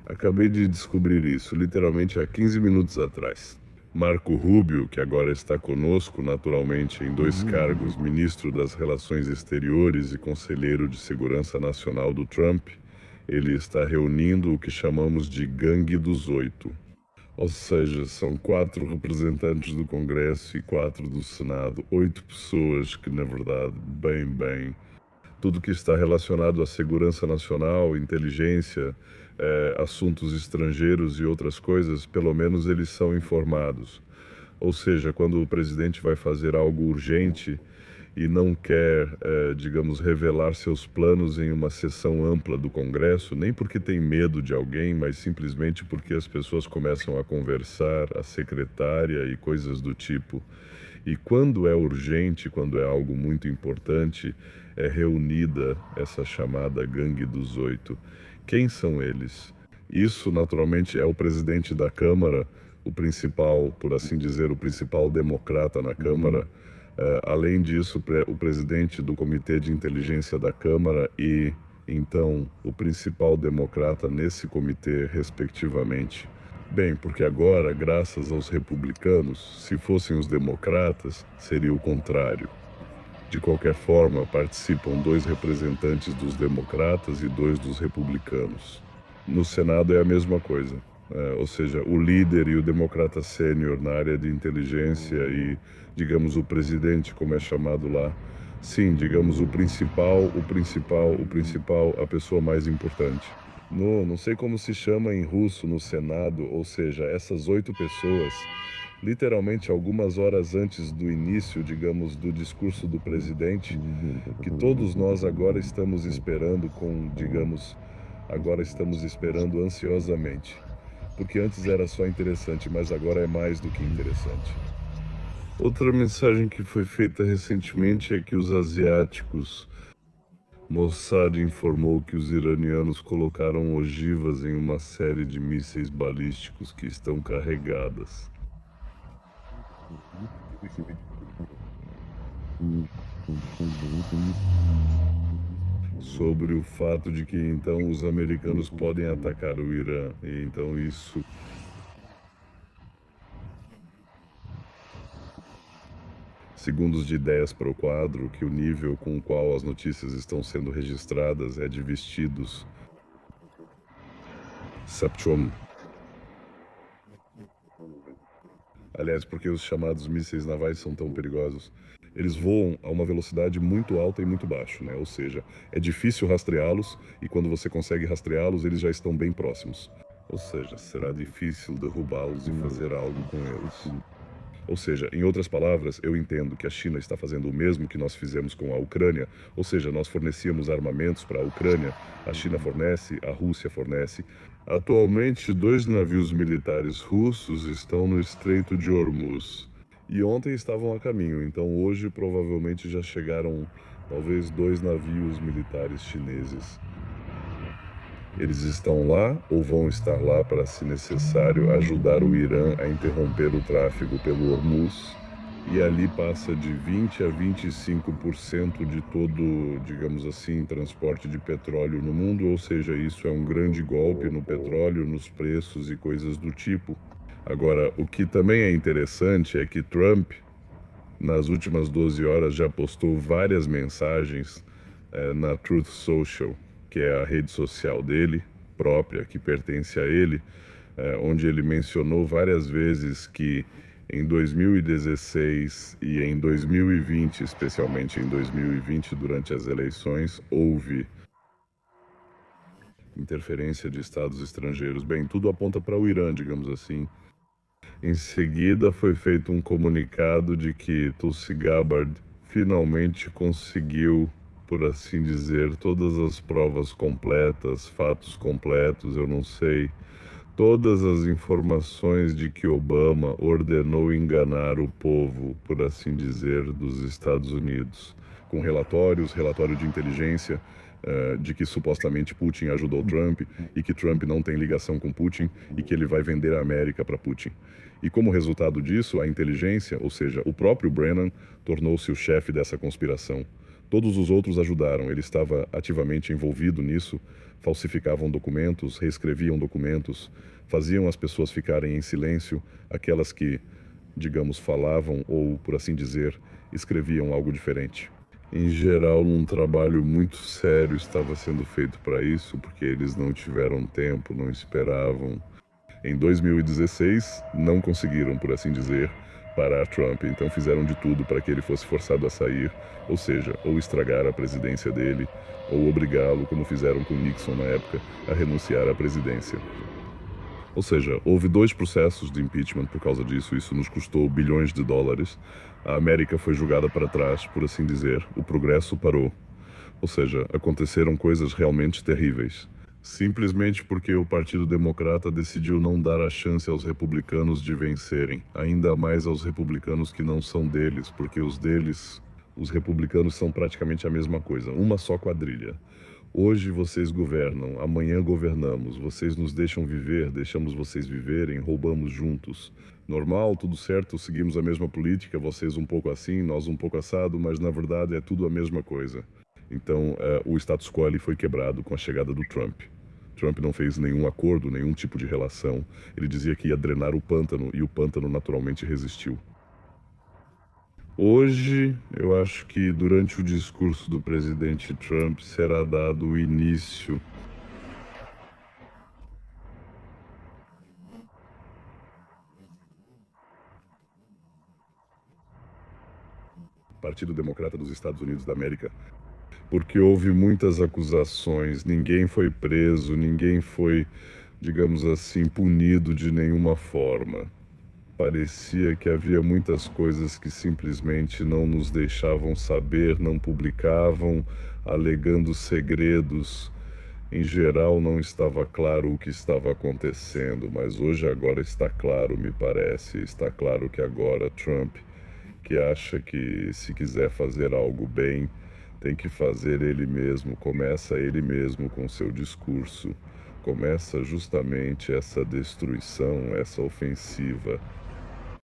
Acabei de descobrir isso, literalmente há 15 minutos atrás. Marco Rubio, que agora está conosco, naturalmente, em dois cargos, ministro das Relações Exteriores e conselheiro de Segurança Nacional do Trump, ele está reunindo o que chamamos de Gangue dos Oito. Ou seja, são 4 representantes do Congresso e 4 do Senado, 8 pessoas que, na verdade, tudo que está relacionado à segurança nacional, inteligência, assuntos estrangeiros e outras coisas, pelo menos eles são informados. Ou seja, quando o presidente vai fazer algo urgente e não quer, digamos, revelar seus planos em uma sessão ampla do Congresso, nem porque tem medo de alguém, mas simplesmente porque as pessoas começam a conversar, a secretária e coisas do tipo. E quando é urgente, quando é algo muito importante, é reunida essa chamada Gangue dos Oito. Quem são eles? Isso, naturalmente, é o presidente da Câmara, o principal, por assim dizer, o principal democrata na Câmara. Além disso, o presidente do Comitê de Inteligência da Câmara e, então, o principal democrata nesse comitê, respectivamente. Bem, porque agora, graças aos republicanos, se fossem os democratas, seria o contrário. De qualquer forma, participam 2 representantes dos democratas e 2 dos republicanos. No Senado é a mesma coisa. Ou seja, o líder e o democrata sênior na área de inteligência e, digamos, o presidente, como é chamado lá, sim, digamos, o principal, a pessoa mais importante. Não sei como se chama em russo no Senado, ou seja, essas 8 pessoas, literalmente algumas horas antes do início, digamos, do discurso do presidente, que todos nós agora estamos esperando agora estamos esperando ansiosamente. Porque antes era só interessante, mas agora é mais do que interessante. Outra mensagem que foi feita recentemente é que os asiáticos, Mossad informou que os iranianos colocaram ogivas em uma série de mísseis balísticos que estão carregadas. Sobre o fato de que então os americanos podem atacar o Irã, e então isso segundos de ideias para o quadro, que o nível com o qual as notícias estão sendo registradas é de vestidos Sapchom. Aliás, porque os chamados mísseis navais são tão perigosos? Eles voam a uma velocidade muito alta e muito baixa, né? Ou seja, é difícil rastreá-los e quando você consegue rastreá-los, eles já estão bem próximos. Ou seja, será difícil derrubá-los e fazer algo com eles. Ou seja, em outras palavras, eu entendo que a China está fazendo o mesmo que nós fizemos com a Ucrânia, ou seja, nós fornecíamos armamentos para a Ucrânia, a China fornece, a Rússia fornece. Atualmente, 2 navios militares russos estão no Estreito de Hormuz. E ontem estavam a caminho, então hoje provavelmente já chegaram talvez 2 navios militares chineses. Eles estão lá ou vão estar lá para, se necessário, ajudar o Irã a interromper o tráfego pelo Hormuz. E ali passa de 20 a 25% de todo, digamos assim, transporte de petróleo no mundo, ou seja, isso é um grande golpe no petróleo, nos preços e coisas do tipo. Agora, o que também é interessante é que Trump, nas últimas 12 horas, já postou várias mensagens na Truth Social, que é a rede social dele, própria, que pertence a ele, onde ele mencionou várias vezes que em 2016 e em 2020, especialmente em 2020, durante as eleições, houve interferência de estados estrangeiros. Bem, tudo aponta para o Irã, digamos assim. Em seguida, foi feito um comunicado de que Tulsi Gabbard finalmente conseguiu, por assim dizer, todas as provas completas, fatos completos, eu não sei, todas as informações de que Obama ordenou enganar o povo, por assim dizer, dos Estados Unidos, com relatório de inteligência, de que supostamente Putin ajudou Trump e que Trump não tem ligação com Putin e que ele vai vender a América para Putin. E como resultado disso, a inteligência, ou seja, o próprio Brennan, tornou-se o chefe dessa conspiração. Todos os outros ajudaram, ele estava ativamente envolvido nisso, falsificavam documentos, reescreviam documentos, faziam as pessoas ficarem em silêncio, aquelas que, digamos, falavam ou, por assim dizer, escreviam algo diferente. Em geral, um trabalho muito sério estava sendo feito para isso, porque eles não tiveram tempo, não esperavam. Em 2016, não conseguiram, por assim dizer, parar Trump, então fizeram de tudo para que ele fosse forçado a sair, ou seja, ou estragar a presidência dele, ou obrigá-lo, como fizeram com Nixon na época, a renunciar à presidência. Ou seja, houve 2 processos de impeachment por causa disso, isso nos custou bilhões de dólares. A América foi jogada para trás, por assim dizer, o progresso parou. Ou seja, aconteceram coisas realmente terríveis. Simplesmente porque o Partido Democrata decidiu não dar a chance aos republicanos de vencerem, ainda mais aos republicanos que não são deles, porque os deles, os republicanos são praticamente a mesma coisa, uma só quadrilha. Hoje vocês governam, amanhã governamos, vocês nos deixam viver, deixamos vocês viverem, roubamos juntos. Normal, tudo certo, seguimos a mesma política, vocês um pouco assim, nós um pouco assado, mas na verdade é tudo a mesma coisa. Então, o status quo ali foi quebrado com a chegada do Trump. Trump não fez nenhum acordo, nenhum tipo de relação. Ele dizia que ia drenar o pântano e o pântano naturalmente resistiu. Hoje, eu acho que durante o discurso do presidente Trump será dado o início. Partido Democrata dos Estados Unidos da América, porque houve muitas acusações, ninguém foi preso, ninguém foi, digamos assim, punido de nenhuma forma. Parecia que havia muitas coisas que simplesmente não nos deixavam saber, não publicavam, alegando segredos. Em geral, não estava claro o que estava acontecendo, mas hoje agora está claro, me parece. Está claro que agora Trump, que acha que se quiser fazer algo bem, tem que fazer ele mesmo, começa ele mesmo com seu discurso, começa justamente essa destruição, essa ofensiva.